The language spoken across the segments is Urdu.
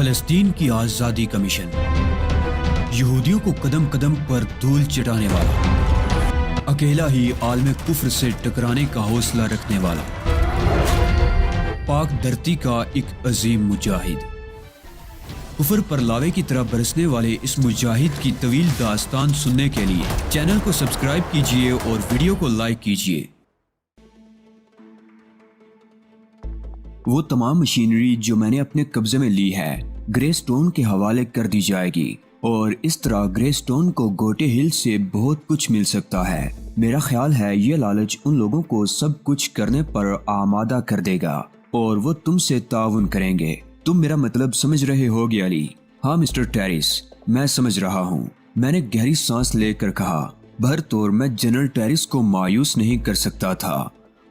فلسطین کی آزادی کا مشن، یہودیوں کو قدم قدم پر دھول چٹانے والا، اکیلا ہی عالم کفر سے ٹکرانے کا حوصلہ رکھنے والا، پاک دھرتی کا ایک عظیم مجاہد، کفر پر لاوے کی طرح برسنے والے اس مجاہد کی طویل داستان سننے کے لیے چینل کو سبسکرائب کیجئے اور ویڈیو کو لائک کیجئے۔ وہ تمام مشینری جو میں نے اپنے قبضے میں لی ہے گرے سٹون کے حوالے کر دی جائے گی، اور اس طرح گرے سٹون کو گوٹے ہل سے بہت کچھ مل سکتا ہے۔ میرا خیال ہے یہ لالچ ان لوگوں کو سب کچھ کرنے پر آمادہ کر دے گا اور وہ تم سے تعاون کریں گے۔ تم میرا مطلب سمجھ رہے ہوگے علی؟ ہاں مسٹر ٹیریس، میں سمجھ رہا ہوں، میں نے گہری سانس لے کر کہا۔ بہرطور میں جنرل ٹیریس کو مایوس نہیں کر سکتا تھا۔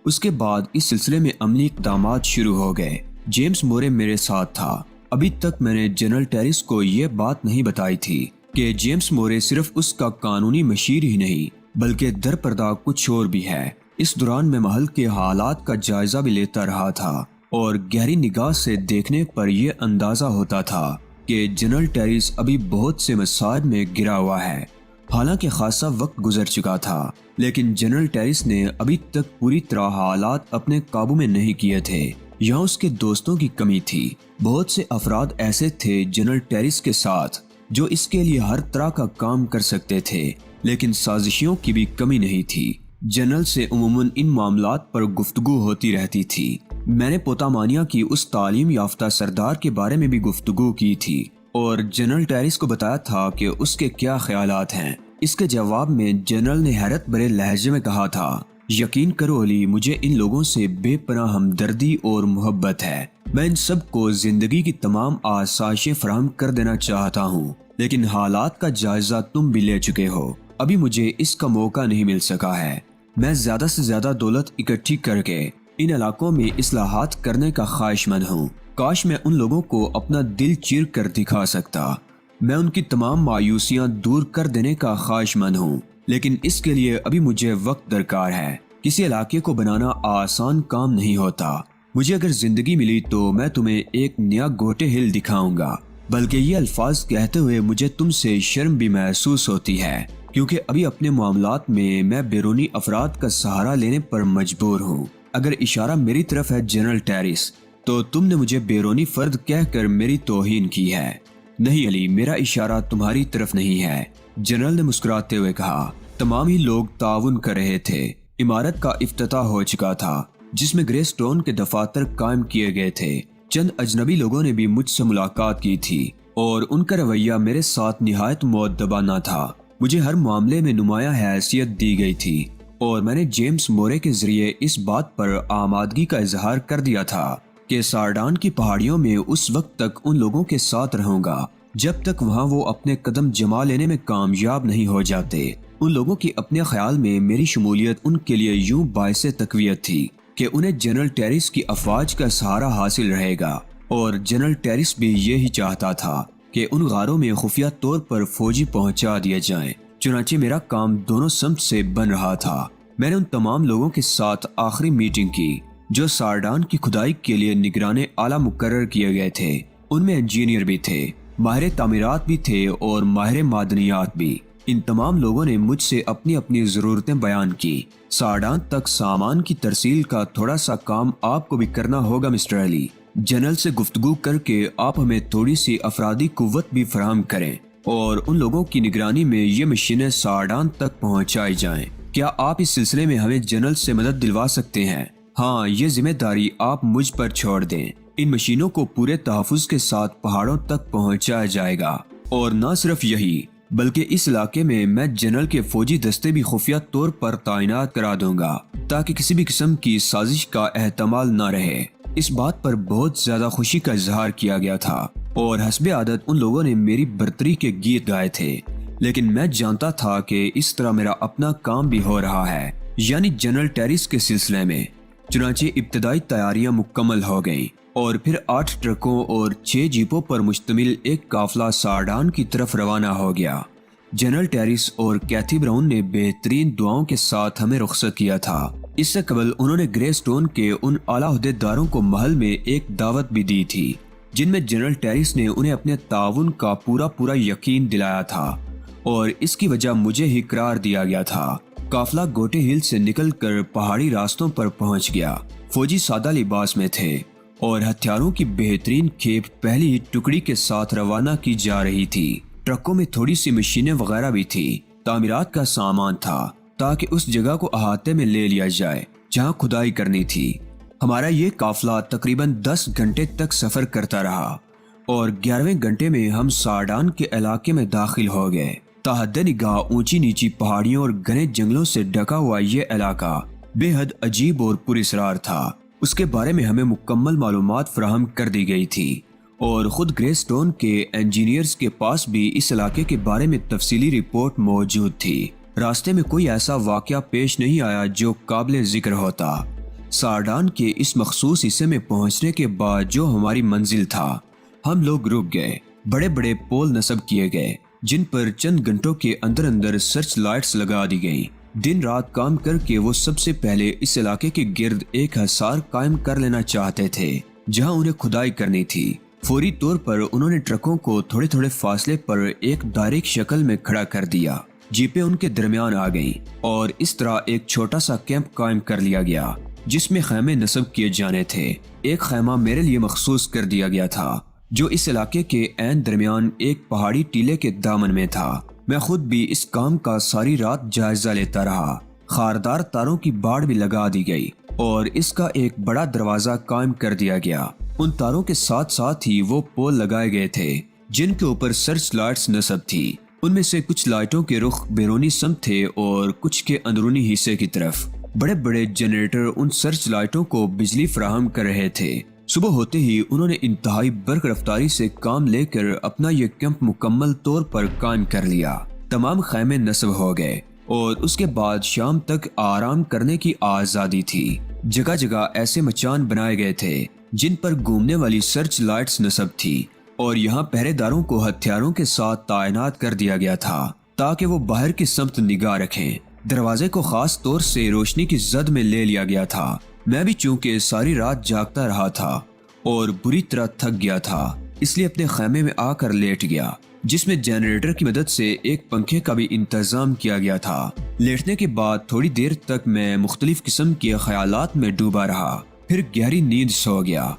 اس کے بعد اس سلسلے میں عملی اقدامات شروع ہو گئے۔ جیمز مورے میرے ساتھ تھا۔ ابھی تک میں نے جنرل ٹیریس کو یہ بات نہیں بتائی تھی کہ جیمز مورے صرف اس کا قانونی مشیر ہی نہیں بلکہ در پردہ کچھ اور بھی ہے۔ اس دوران میں محل کے حالات کا جائزہ بھی لیتا رہا تھا اور گہری نگاہ سے دیکھنے پر یہ اندازہ ہوتا تھا کہ جنرل ٹیریس ابھی بہت سے مسائل میں گرا ہوا ہے۔ حالانکہ خاصا وقت گزر چکا تھا لیکن جنرل ٹیریس نے ابھی تک پوری طرح حالات اپنے قابو میں نہیں کیے تھے۔ یہاں اس کے دوستوں کی کمی تھی۔ بہت سے افراد ایسے تھے جنرل ٹیریس کے ساتھ جو اس کے لیے ہر طرح کا کام کر سکتے تھے، لیکن سازشیوں کی بھی کمی نہیں تھی۔ جنرل سے عموماً ان معاملات پر گفتگو ہوتی رہتی تھی۔ میں نے پوتامانیا کی اس تعلیم یافتہ سردار کے بارے میں بھی گفتگو کی تھی اور جنرل ٹیریس کو بتایا تھا کہ اس کے کیا خیالات ہیں۔ اس کے جواب میں جنرل نے حیرت بھرے لہجے میں کہا تھا، یقین کرو علی، مجھے ان لوگوں سے بے پناہ ہمدردی اور محبت ہے۔ میں ان سب کو زندگی کی تمام آسائشیں فراہم کر دینا چاہتا ہوں، لیکن حالات کا جائزہ تم بھی لے چکے ہو۔ ابھی مجھے اس کا موقع نہیں مل سکا ہے۔ میں زیادہ سے زیادہ دولت اکٹھی کر کے ان علاقوں میں اصلاحات کرنے کا خواہش مند ہوں۔ کاش میں ان لوگوں کو اپنا دل چیر کر دکھا سکتا۔ میں ان کی تمام مایوسیاں دور کر دینے کا خواہش مند ہوں، لیکن اس کے لیے ابھی مجھے وقت درکار ہے۔ کسی علاقے کو بنانا آسان کام نہیں ہوتا۔ مجھے اگر زندگی ملی تو میں تمہیں ایک نیا گوٹے ہل دکھاؤں گا۔ بلکہ یہ الفاظ کہتے ہوئے مجھے تم سے شرم بھی محسوس ہوتی ہے، کیونکہ ابھی اپنے معاملات میں بیرونی افراد کا سہارا لینے پر مجبور ہوں۔ اگر اشارہ میری طرف ہے جنرل ٹیریس، تو تم نے مجھے بیرونی فرد کہہ کر میری توہین کی ہے۔ نہیں علی، میرا اشارہ تمہاری طرف نہیں ہے، جنرل نے مسکراتے ہوئے کہا۔ تمام ہی لوگ تعاون کر رہے تھے۔ عمارت کا افتتاح ہو چکا تھا جس میں گرے سٹون کے دفاتر قائم کیے گئے تھے۔ چند اجنبی لوگوں نے بھی مجھ سے ملاقات کی تھی اور ان کا رویہ میرے ساتھ نہایت مؤدبانہ تھا۔ مجھے ہر معاملے میں نمایاں حیثیت دی گئی تھی اور میں نے جیمز مورے کے ذریعے اس بات پر آمادگی کا اظہار کر دیا تھا کہ سارڈان کی پہاڑیوں میں اس وقت تک ان لوگوں کے ساتھ رہوں گا جب تک وہاں وہ اپنے قدم جما لینے میں کامیاب نہیں ہو جاتے۔ ان لوگوں کی اپنے خیال میں میری شمولیت ان کے لیے یوں باعث تقویت تھی کہ انہیں جنرل ٹیریس کی افواج کا سہارا حاصل رہے گا، اور جنرل ٹیریس بھی یہی چاہتا تھا کہ ان غاروں میں خفیہ طور پر فوجی پہنچا دیے جائیں۔ چنانچہ میرا کام دونوں سمت سے بن رہا تھا۔ میں نے ان تمام لوگوں کے ساتھ آخری میٹنگ کی جو سارڈان کی کھدائی کے لیے نگران اعلیٰ مقرر کیے گئے تھے۔ ان میں انجینئر بھی تھے، ماہر تعمیرات بھی تھے اور ماہر معدنیات بھی۔ ان تمام لوگوں نے مجھ سے اپنی اپنی ضرورتیں بیان کی۔ سارڈان تک سامان کی ترسیل کا تھوڑا سا کام آپ کو بھی کرنا ہوگا مسٹر علی۔ جنرل سے گفتگو کر کے آپ ہمیں تھوڑی سی افرادی قوت بھی فراہم کریں اور ان لوگوں کی نگرانی میں یہ مشینیں سارڈان تک پہنچائی جائیں۔ کیا آپ اس سلسلے میں ہمیں جنرل سے مدد دلوا سکتے ہیں؟ ہاں، یہ ذمہ داری آپ مجھ پر چھوڑ دیں۔ ان مشینوں کو پورے تحفظ کے ساتھ پہاڑوں تک پہنچایا جائے گا، اور نہ صرف یہی بلکہ اس علاقے میں جنرل کے فوجی دستے بھی خفیہ طور پر تعینات کرا دوں گا تاکہ کسی بھی قسم کی سازش کا احتمال نہ رہے۔ اس بات پر بہت زیادہ خوشی کا اظہار کیا گیا تھا اور حسب عادت ان لوگوں نے میری برتری کے گیت گائے تھے، لیکن میں جانتا تھا کہ اس طرح میرا اپنا کام بھی ہو رہا ہے، یعنی جنرل ٹیریس کے سلسلے میں۔ چنانچہ ابتدائی تیاریاں مکمل ہو گئیں اور پھر 8 ٹرکوں اور 6 جیپوں پر مشتمل ایک قافلہ سارڈان کی طرف روانہ ہو گیا۔ جنرل ٹیریس اور کیتھی براؤن نے بہترین دعاؤں کے ساتھ ہمیں رخصت کیا تھا۔ اس سے قبل انہوں نے گرے سٹون کے ان اعلیٰ عہدیداروں کو محل میں ایک دعوت بھی دی تھی جن میں جنرل ٹیریس نے انہیں اپنے تعاون کا پورا یقین دلایا تھا اور اس کی وجہ مجھے ہی قرار دیا گیا تھا۔ قافلہ گوٹے ہل سے نکل کر پہاڑی راستوں پر پہنچ گیا۔ فوجی سادہ لباس میں تھے اور ہتھیاروں کی بہترین کھیپ پہلی ٹکڑی کے ساتھ روانہ کی جا رہی تھی۔ ٹرکوں میں تھوڑی سی مشینیں وغیرہ بھی تھی، تعمیرات کا سامان تھا تاکہ اس جگہ کو احاطے میں لے لیا جائے جہاں کھدائی کرنی تھی۔ ہمارا یہ قافلہ تقریباً 10 گھنٹے تک سفر کرتا رہا اور 11ویں گھنٹے میں ہم ساڈان کے علاقے میں داخل ہو گئے۔ تحت نگاہ اونچی نیچی پہاڑیوں اور گھنے جنگلوں سے ڈھکا ہوا یہ علاقہ بے حد عجیب اور پراسرار تھا۔ اس کے بارے میں ہمیں مکمل معلومات فراہم کر دی گئی تھی اور خود گرے اسٹون کے انجینئرز کے پاس بھی اس علاقے کے بارے میں تفصیلی رپورٹ موجود تھی۔ راستے میں کوئی ایسا واقعہ پیش نہیں آیا جو قابل ذکر ہوتا۔ ساڈان کے اس مخصوص حصے میں پہنچنے کے بعد جو ہماری منزل تھا، ہم لوگ رک گئے۔ بڑے بڑے پول نصب کیے گئے جن پر چند گھنٹوں کے اندر اندر سرچ لائٹس لگا دی گئیں۔ دن رات کام کر کے وہ سب سے پہلے اس علاقے کے گرد ایک حصار قائم کر لینا چاہتے تھے جہاں انہیں کھدائی کرنی تھی۔ فوری طور پر انہوں نے ٹرکوں کو تھوڑے تھوڑے فاصلے پر ایک دائرے کی شکل میں کھڑا کر دیا۔ جیپیں ان کے درمیان آ گئیں اور اس طرح ایک چھوٹا سا کیمپ قائم کر لیا گیا جس میں خیمے نصب کیے جانے تھے۔ ایک خیمہ میرے لیے مخصوص کر دیا گیا تھا جو اس علاقے کے عین درمیان ایک پہاڑی ٹیلے کے دامن میں تھا۔ میں خود بھی اس کام کا ساری رات جائزہ لیتا رہا۔ خاردار تاروں کی باڑ بھی لگا دی گئی اور اس کا ایک بڑا دروازہ قائم کر دیا گیا۔ ان تاروں کے ساتھ ساتھ ہی وہ پول لگائے گئے تھے جن کے اوپر سرچ لائٹس نصب تھی۔ ان میں سے کچھ لائٹوں کے رخ بیرونی سمت تھے اور کچھ کے اندرونی حصے کی طرف۔ بڑے بڑے جنریٹر ان سرچ لائٹوں کو بجلی فراہم کر رہے تھے۔ صبح ہوتے ہی انہوں نے انتہائی برق رفتاری سے کام لے کر اپنا یہ کیمپ مکمل طور پر قائم کر لیا۔ تمام خیمے نصب ہو گئے اور اس کے بعد شام تک آرام کرنے کی آزادی تھی۔ جگہ جگہ ایسے مچان بنائے گئے تھے جن پر گھومنے والی سرچ لائٹس نصب تھی اور یہاں پہرے داروں کو ہتھیاروں کے ساتھ تعینات کر دیا گیا تھا تاکہ وہ باہر کی سمت نگاہ رکھیں۔ دروازے کو خاص طور سے روشنی کی زد میں لے لیا گیا تھا۔ میں بھی چونکہ ساری رات جاگتا رہا تھا اور بری طرح تھک گیا تھا، اس لیے اپنے خیمے میں آ کر لیٹ گیا جس میں جنریٹر کی مدد سے ایک پنکھے کا بھی انتظام کیا گیا تھا۔ لیٹنے کے بعد تھوڑی دیر تک میں مختلف قسم کے خیالات میں ڈوبا رہا، پھر گہری نیند سو گیا۔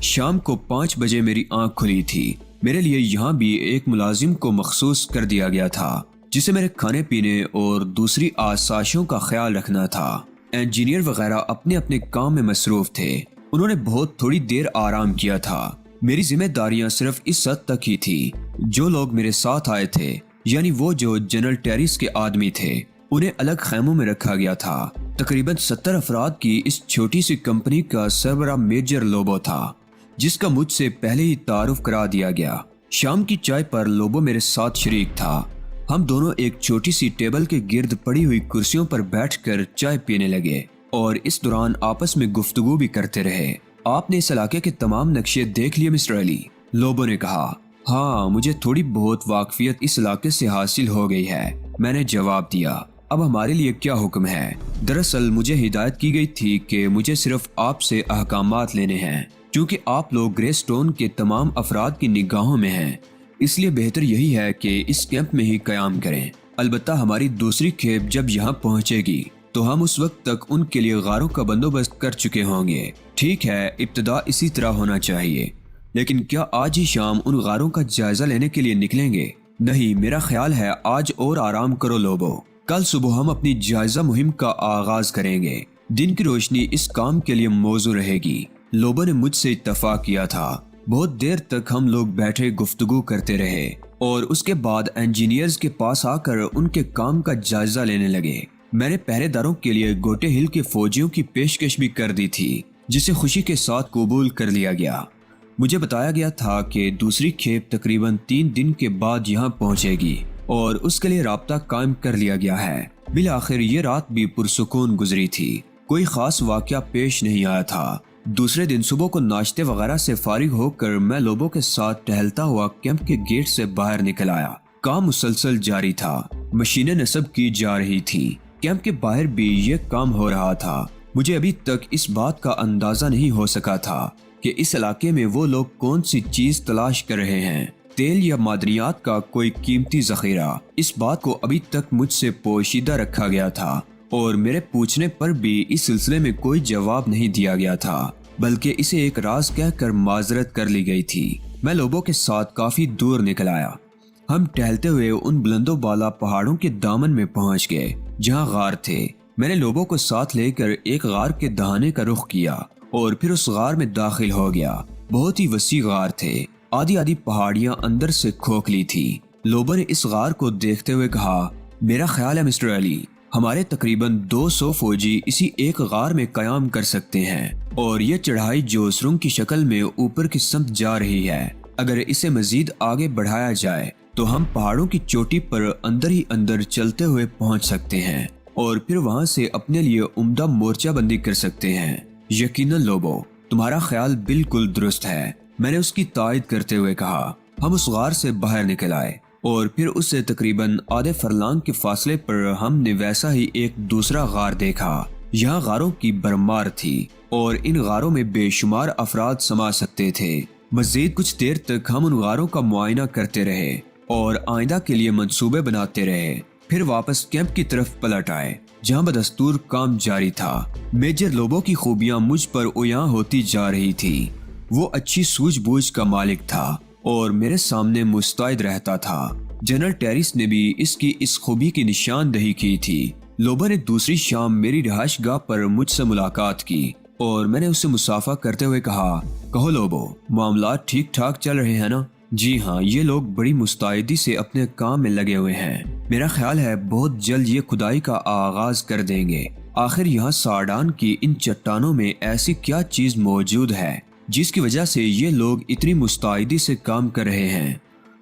شام کو 5 بجے میری آنکھ کھلی تھی۔ میرے لیے یہاں بھی ایک ملازم کو مخصوص کر دیا گیا تھا جسے میرے کھانے پینے اور دوسری آسائشوں کا خیال رکھنا تھا۔ انجینئر وغیرہ اپنے اپنے کام میں مصروف تھے۔ انہوں نے بہت تھوڑی دیر آرام کیا تھا۔ میری ذمہ داریاں صرف اس حد تک ہی تھی۔ جو لوگ میرے ساتھ آئے تھے، یعنی وہ جو جنرل ٹیریس کے آدمی تھے، انہیں الگ خیموں میں رکھا گیا تھا۔ تقریباً 70 افراد کی اس چھوٹی سی کمپنی کا سربراہ میجر لوبو تھا جس کا مجھ سے پہلے ہی تعارف کرا دیا گیا۔ شام کی چائے پر لوبو میرے ساتھ شریک تھا۔ ہم دونوں ایک چھوٹی سی ٹیبل کے گرد پڑی ہوئی کرسیوں پر بیٹھ کر چائے پینے لگے اور اس دوران آپس میں گفتگو بھی کرتے رہے۔ آپ نے اس علاقے کے تمام نقشے دیکھ لیے مسٹر علی؟ لوبو نے کہا۔ ہاں، مجھے تھوڑی بہت واقفیت اس علاقے سے حاصل ہو گئی ہے، میں نے جواب دیا۔ اب ہمارے لیے کیا حکم ہے؟ دراصل مجھے ہدایت کی گئی تھی کہ مجھے صرف آپ سے احکامات لینے ہیں، کیونکہ آپ لوگ گرے اسٹون کے تمام افراد کی نگاہوں میں ہیں، اس لیے بہتر یہی ہے کہ اس کیمپ میں ہی قیام کریں۔ البتہ ہماری دوسری کھیپ جب یہاں پہنچے گی تو ہم اس وقت تک ان کے لیے غاروں کا بندوبست کر چکے ہوں گے۔ ٹھیک ہے، ابتدا اسی طرح ہونا چاہیے، لیکن کیا آج ہی شام ان غاروں کا جائزہ لینے کے لیے نکلیں گے؟ نہیں، میرا خیال ہے آج اور آرام کرو لوبو۔ کل صبح ہم اپنی جائزہ مہم کا آغاز کریں گے۔ دن کی روشنی اس کام کے لیے موزوں رہے گی۔ لوبو نے مجھ سے اتفاق کیا تھا۔ بہت دیر تک ہم لوگ بیٹھے گفتگو کرتے رہے اور اس کے بعد انجینئرز کے پاس آ کر ان کے کام کا جائزہ لینے لگے۔ میں نے پہرے داروں کے لیے گوٹے ہل کے فوجیوں کی پیشکش بھی کر دی تھی جسے خوشی کے ساتھ قبول کر لیا گیا۔ مجھے بتایا گیا تھا کہ دوسری کھیپ تقریباً 3 دن کے بعد یہاں پہنچے گی اور اس کے لیے رابطہ قائم کر لیا گیا ہے۔ بالآخر یہ رات بھی پرسکون گزری تھی، کوئی خاص واقعہ پیش نہیں آیا تھا۔ دوسرے دن صبح کو ناشتے وغیرہ سے فارغ ہو کر میں لوبو کے ساتھ ٹہلتا ہوا کیمپ کے گیٹ سے باہر نکل آیا۔ کام مسلسل جاری تھا، مشینیں نصب کی جا رہی تھیں، کیمپ کے باہر بھی یہ کام ہو رہا تھا۔ مجھے ابھی تک اس بات کا اندازہ نہیں ہو سکا تھا کہ اس علاقے میں وہ لوگ کون سی چیز تلاش کر رہے ہیں، تیل یا معدنیات کا کوئی قیمتی ذخیرہ۔ اس بات کو ابھی تک مجھ سے پوشیدہ رکھا گیا تھا اور میرے پوچھنے پر بھی اس سلسلے میں کوئی جواب نہیں دیا گیا تھا، بلکہ اسے ایک راز کہہ کر معذرت کر لی گئی تھی۔ میں لوگوں کے ساتھ کافی دور نکل آیا۔ ہم ٹہلتے ہوئے ان بلند و بالا پہاڑوں کے دامن میں پہنچ گئے جہاں غار تھے۔ میں نے لوگوں کو ساتھ لے کر ایک غار کے دہانے کا رخ کیا اور پھر اس غار میں داخل ہو گیا۔ بہت ہی وسیع غار تھے، آدھی آدھی پہاڑیاں اندر سے کھوکھلی تھی۔ لوبو نے اس غار کو دیکھتے ہوئے کہا، میرا خیال ہے مسٹر علی، ہمارے تقریباً 200 فوجی اسی ایک غار میں قیام کر سکتے ہیں، اور یہ چڑھائی جو سرنگ کی شکل میں اوپر کی سمت جا رہی ہے، اگر اسے مزید آگے بڑھایا جائے تو ہم پہاڑوں کی چوٹی پر اندر ہی اندر چلتے ہوئے پہنچ سکتے ہیں اور پھر وہاں سے اپنے لیے عمدہ مورچہ بندی کر سکتے ہیں۔ یقیناً لوبو، تمہارا خیال بالکل درست ہے، میں نے اس کی تائید کرتے ہوئے کہا۔ ہم اس غار سے باہر نکل آئے اور پھر اس سے تقریباً آدھے فرلانگ کے فاصلے پر ہم نے ویسا ہی ایک دوسرا غار دیکھا۔ یہاں غاروں کی بھرمار تھی اور ان غاروں میں بے شمار افراد سما سکتے تھے۔ مزید کچھ دیر تک ہم ان غاروں کا معائنہ کرتے رہے اور آئندہ کے لیے منصوبے بناتے رہے، پھر واپس کیمپ کی طرف پلٹ آئے جہاں بدستور کام جاری تھا۔ میجر لوبو کی خوبیاں مجھ پر عیاں ہوتی جا رہی تھی۔ وہ اچھی سوجھ بوجھ کا مالک تھا اور میرے سامنے مستعد رہتا تھا۔ جنرل ٹیریس نے بھی اس کی اس خوبی کی نشاندہی کی تھی۔ لوبو نے دوسری شام میری رہائش گاہ پر مجھ سے ملاقات کی اور میں نے اسے مصافحہ کرتے ہوئے کہا، کہو لوبو، معاملات ٹھیک ٹھاک چل رہے ہیں نا؟ جی ہاں، یہ لوگ بڑی مستعدی سے اپنے کام میں لگے ہوئے ہیں۔ میرا خیال ہے بہت جلد یہ کھدائی کا آغاز کر دیں گے۔ آخر یہاں ساڈان کی ان چٹانوں میں ایسی کیا چیز موجود ہے جس کی وجہ سے یہ لوگ اتنی مستعدی سے کام کر رہے ہیں؟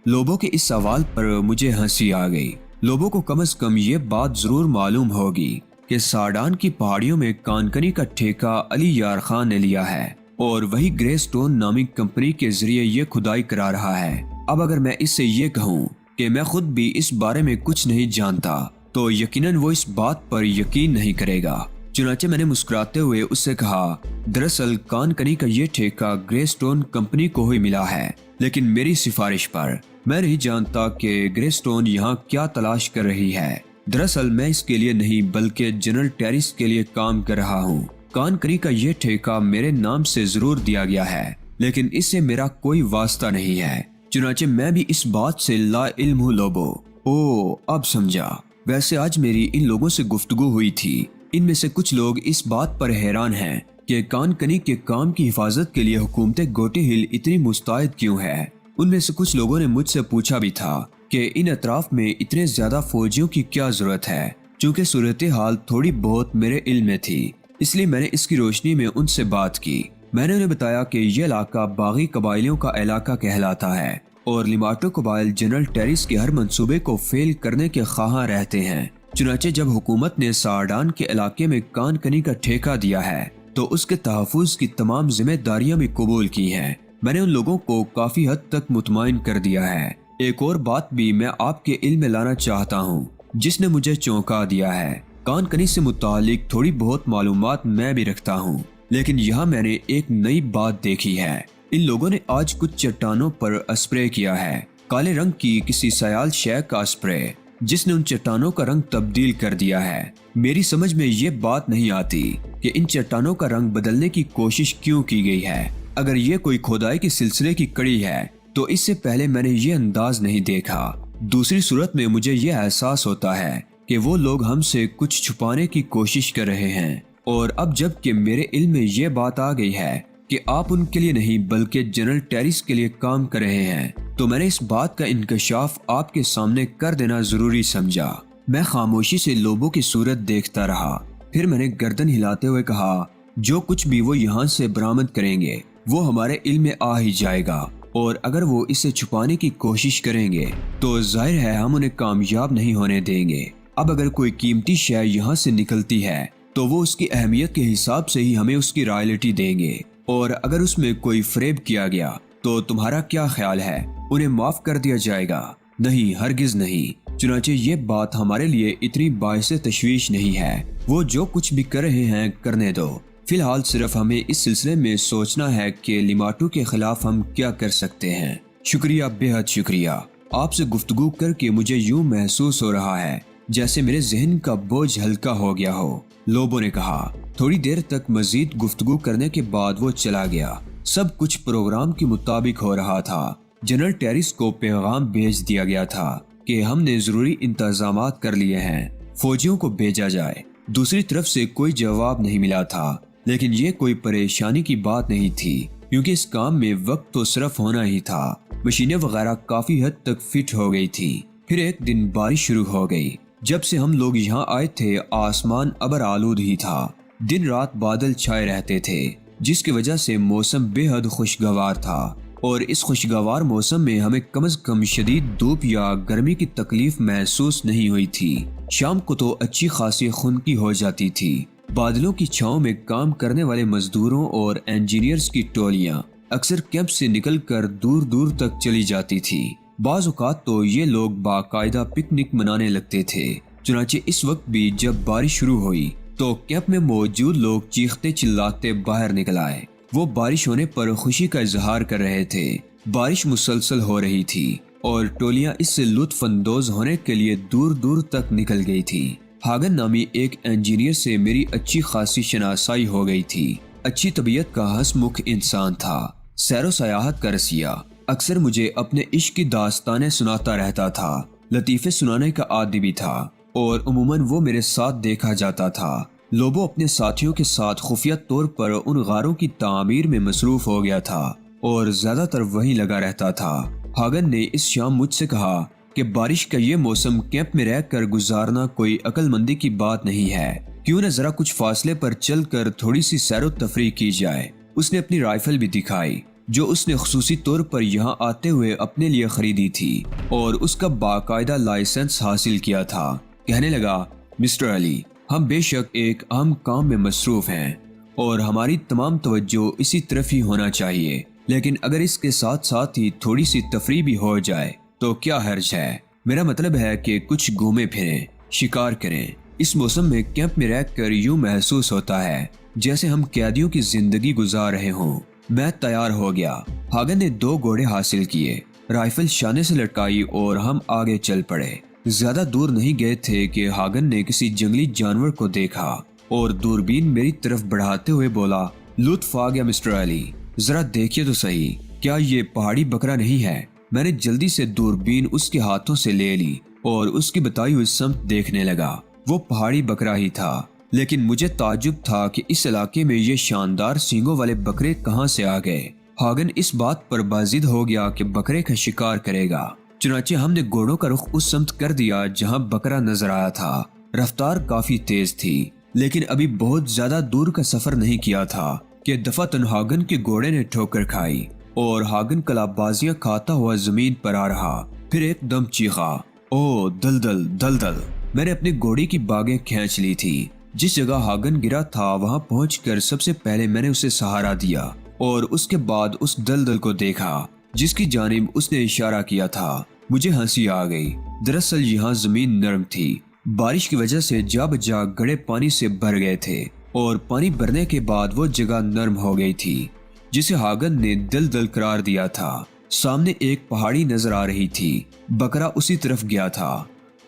لوبو کے اس سوال پر مجھے ہنسی آ گئی۔ لوبو کو کم از کم یہ بات ضرور معلوم ہوگی کہ ساڈان کی پہاڑیوں میں کانکنی کا ٹھیکہ علی یار خان نے لیا ہے اور وہی گرے سٹون نامی کمپنی کے ذریعے یہ کھدائی کرا رہا ہے۔ اب اگر میں اس سے یہ کہوں کہ میں خود بھی اس بارے میں کچھ نہیں جانتا تو یقیناً وہ اس بات پر یقین نہیں کرے گا۔ چنانچہ میں نے مسکراتے ہوئے اس سے کہا، دراصل کانکنی کا یہ ٹھیکہ گرے سٹون کمپنی کو ہی ملا ہے، لیکن میری سفارش پر۔ میں نہیں جانتا کہ گرے سٹون یہاں کیا تلاش کر رہی ہے۔ دراصل میں اس کے لیے نہیں بلکہ جنرل ٹیریس کے لیے کام کر رہا ہوں۔ کانکنی کا یہ ٹھیکہ میرے نام سے ضرور دیا گیا ہے، لیکن اس سے میرا کوئی واسطہ نہیں ہے۔ چنانچہ میں بھی اس بات سے لا علم ہوں لوبو۔ او، اب سمجھا۔ ویسے آج میری ان لوگوں سے گفتگو ہوئی تھی۔ ان میں سے کچھ لوگ اس بات پر حیران ہیں کہ کانکنی کے کام کی حفاظت کے لیے حکومت گوٹی ہل اتنی مستعد کیوں ہے۔ ان میں سے کچھ لوگوں نے مجھ سے پوچھا بھی تھا کہ ان اطراف میں اتنے زیادہ فوجیوں کی کیا ضرورت ہے۔ چونکہ صورتحال تھوڑی بہت میرے علم میں تھی، اس لیے میں نے اس کی روشنی میں ان سے بات کی۔ میں نے انہیں بتایا کہ یہ علاقہ باغی قبائلیوں کا علاقہ کہلاتا ہے اور لیماٹو قبائل جنرل ٹیریس کے ہر منصوبے کو فیل کرنے کے خواہاں رہتے ہیں۔ چنانچہ جب حکومت نے ساڈان کے علاقے میں کانکنی کا ٹھیکہ دیا ہے تو اس کے تحفظ کی تمام ذمہ داریاں بھی قبول کی ہیں۔ میں نے ان لوگوں کو کافی حد تک مطمئن کر دیا ہے۔ ایک اور بات بھی میں آپ کے علم میں لانا چاہتا ہوں جس نے مجھے چونکا دیا ہے۔ کانکنی سے متعلق تھوڑی بہت معلومات میں بھی رکھتا ہوں، لیکن یہاں میں نے ایک نئی بات دیکھی ہے۔ ان لوگوں نے آج کچھ چٹانوں پر اسپرے کیا ہے، کالے رنگ کی کسی سیال شے کا اسپرے، جس نے ان چٹانوں کا رنگ تبدیل کر دیا ہے۔ میری سمجھ میں یہ بات نہیں آتی کہ ان چٹانوں کا رنگ بدلنے کی کوشش کیوں کی گئی ہے۔ اگر یہ کوئی کھودائی کے سلسلے کی کڑی ہے تو اس سے پہلے میں نے یہ انداز نہیں دیکھا۔ دوسری صورت میں مجھے یہ احساس ہوتا ہے کہ وہ لوگ ہم سے کچھ چھپانے کی کوشش کر رہے ہیں، اور اب جب کہ میرے علم میں یہ بات آ گئی ہے کہ آپ ان کے لیے نہیں بلکہ جنرل ٹیریس کے لیے کام کر رہے ہیں تو میں نے اس بات کا انکشاف آپ کے سامنے کر دینا ضروری سمجھا۔ میں خاموشی سے لوبو کی صورت دیکھتا رہا، پھر میں نے گردن ہلاتے ہوئے کہا، جو کچھ بھی وہ یہاں سے برآمد کریں گے وہ ہمارے علم میں آ ہی جائے گا، اور اگر وہ اسے چھپانے کی کوشش کریں گے تو ظاہر ہے ہم انہیں کامیاب نہیں ہونے دیں گے۔ اب اگر کوئی قیمتی شے یہاں سے نکلتی ہے تو وہ اس کی اہمیت کے حساب سے ہی ہمیں اس کی رائلٹی دیں گے، اور اگر اس میں کوئی فریب کیا گیا تو تمہارا کیا خیال ہے، انہیں معاف کر دیا جائے گا؟ نہیں، ہرگز نہیں۔ چنانچہ یہ بات ہمارے لیے اتنی باعث تشویش نہیں ہے۔ وہ جو کچھ بھی کر رہے ہیں کرنے دو، فی الحال صرف ہمیں اس سلسلے میں سوچنا ہے کہ لیماٹو کے خلاف ہم کیا کر سکتے ہیں۔ شکریہ، بے حد شکریہ۔ آپ سے گفتگو کر کے مجھے یوں محسوس ہو رہا ہے جیسے میرے ذہن کا بوجھ ہلکا ہو گیا ہو، لوبو نے کہا۔ تھوڑی دیر تک مزید گفتگو کرنے کے بعد وہ چلا گیا۔ سب کچھ پروگرام کے مطابق ہو رہا تھا۔ جنرل ٹیریس کو پیغام بھیج دیا گیا تھا کہ ہم نے ضروری انتظامات کر لیے ہیں، فوجیوں کو بھیجا جائے۔ دوسری طرف سے کوئی جواب نہیں ملا تھا، لیکن یہ کوئی پریشانی کی بات نہیں تھی کیونکہ اس کام میں وقت تو صرف ہونا ہی تھا۔ مشینیں وغیرہ کافی حد تک فٹ ہو گئی تھی۔ پھر ایک دن بارش شروع ہو گئی۔ جب سے ہم لوگ یہاں آئے تھے آسمان ابر آلود ہی تھا۔ دن رات بادل چھائے رہتے تھے جس کی وجہ سے موسم بے حد خوشگوار تھا، اور اس خوشگوار موسم میں ہمیں کم از کم شدید دھوپ یا گرمی کی تکلیف محسوس نہیں ہوئی تھی۔ شام کو تو اچھی خاصی خنکی ہو جاتی تھی۔ بادلوں کی چھاؤں میں کام کرنے والے مزدوروں اور انجینئرز کی ٹولیاں اکثر کیمپ سے نکل کر دور دور تک چلی جاتی تھی۔ بعض اوقات تو یہ لوگ باقاعدہ پکنک منانے لگتے تھے۔ چنانچہ اس وقت بھی جب بارش شروع ہوئی تو کیمپ میں موجود لوگ چیختے چلاتے باہر نکل آئے۔ وہ بارش ہونے پر خوشی کا اظہار کر رہے تھے۔ بارش مسلسل ہو رہی تھی اور ٹولیاں اس سے لطف اندوز ہونے کے لیے دور دور تک نکل گئی تھی۔ ہاگن نامی ایک انجینئر سے میری اچھی خاصی شناسائی ہو گئی تھی۔ اچھی طبیعت کا ہنس مکھ انسان تھا، سیر و سیاحت کا رسیہ۔ اکثر مجھے اپنے عشق کی داستانیں سناتا رہتا تھا۔ لطیفے سنانے کا عادی بھی تھا اور عموماً وہ میرے ساتھ دیکھا جاتا تھا۔ لوبو اپنے ساتھیوں کے ساتھ خفیہ طور پر ان غاروں کی تعمیر میں مصروف ہو گیا تھا اور زیادہ تر وہیں لگا رہتا تھا۔ ہاگن نے اس شام مجھ سے کہا کہ بارش کا یہ موسم کیمپ میں رہ کر گزارنا کوئی عقل مندی کی بات نہیں ہے، کیوں نہ ذرا کچھ فاصلے پر چل کر تھوڑی سی سیر و تفریح کی جائے۔ اس نے اپنی رائفل بھی دکھائی جو اس نے خصوصی طور پر یہاں آتے ہوئے اپنے لیے خریدی تھی اور اس کا باقاعدہ لائسنس حاصل کیا تھا۔ کہنے لگا، مسٹر علی، ہم بے شک ایک اہم کام میں مصروف ہیں اور ہماری تمام توجہ اسی طرف ہی ہونا چاہیے، لیکن اگر اس کے ساتھ ساتھ ہی تھوڑی سی تفریح بھی ہو جائے تو کیا حرج ہے؟ میرا مطلب ہے کہ کچھ گھومے پھریں، شکار کریں۔ اس موسم میں کیمپ میں رہ کر یوں محسوس ہوتا ہے جیسے ہم قیدیوں کی زندگی گزار رہے ہوں۔ میں تیار ہو گیا۔ ہاگن نے 2 گھوڑے حاصل کیے، رائفل شانے سے لٹکائی اور ہم آگے چل پڑے۔ زیادہ دور نہیں گئے تھے کہ ہاگن نے کسی جنگلی جانور کو دیکھا اور دوربین میری طرف بڑھاتے ہوئے بولا، لطف آ گیا مسٹر علی، ذرا دیکھیے تو صحیح، کیا یہ پہاڑی بکرا نہیں ہے؟ میں نے جلدی سے دوربین اس کے ہاتھوں سے لے لی اور اس کی بتائی ہوئی سمت دیکھنے لگا۔ وہ پہاڑی بکرا ہی تھا، لیکن مجھے تعجب تھا کہ اس علاقے میں یہ شاندار سینگوں والے بکرے کہاں سے آ گئے۔ ہاگن اس بات پر بازد ہو گیا کہ بکرے کا شکار کرے گا، چنانچہ ہم نے گھوڑوں کا رخ اس سمت کر دیا جہاں بکرا نظر آیا تھا۔ رفتار کافی تیز تھی، لیکن ابھی بہت زیادہ دور کا سفر نہیں کیا تھا کہ دفعتاً ہاگن کے گھوڑے نے ٹھوکر کھائی اور ہاگن کلا بازیاں کھاتا ہوا زمین پر آ رہا۔ پھر ایک دم چیخا، او دلدل دلدل۔ میں نے اپنی گھوڑی کی باگیں کھینچ لی تھی۔ جس جگہ ہاگن گرا تھا وہاں پہنچ کر سب سے پہلے میں نے اسے سہارا دیا اور اس کے بعد اس دلدل کو دیکھا جس کی جانب اس نے اشارہ کیا تھا۔ مجھے ہنسی آ گئی۔ دراصل یہاں زمین نرم تھی، بارش کی وجہ سے جا بجا گڑھے پانی سے بھر گئے تھے اور پانی بھرنے کے بعد وہ جگہ نرم ہو گئی تھی جسے ہاگن نے دلدل قرار دیا تھا۔ سامنے ایک پہاڑی نظر آ رہی تھی، بکرا اسی طرف گیا تھا۔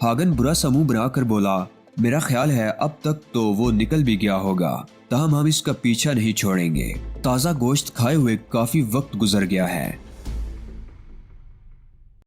ہاگن برا سا منہ بنا کر بولا، میرا خیال ہے اب تک تو وہ نکل بھی گیا ہوگا، تاہم ہم اس کا پیچھا نہیں چھوڑیں گے۔ تازہ گوشت کھائے ہوئے کافی وقت گزر گیا ہے۔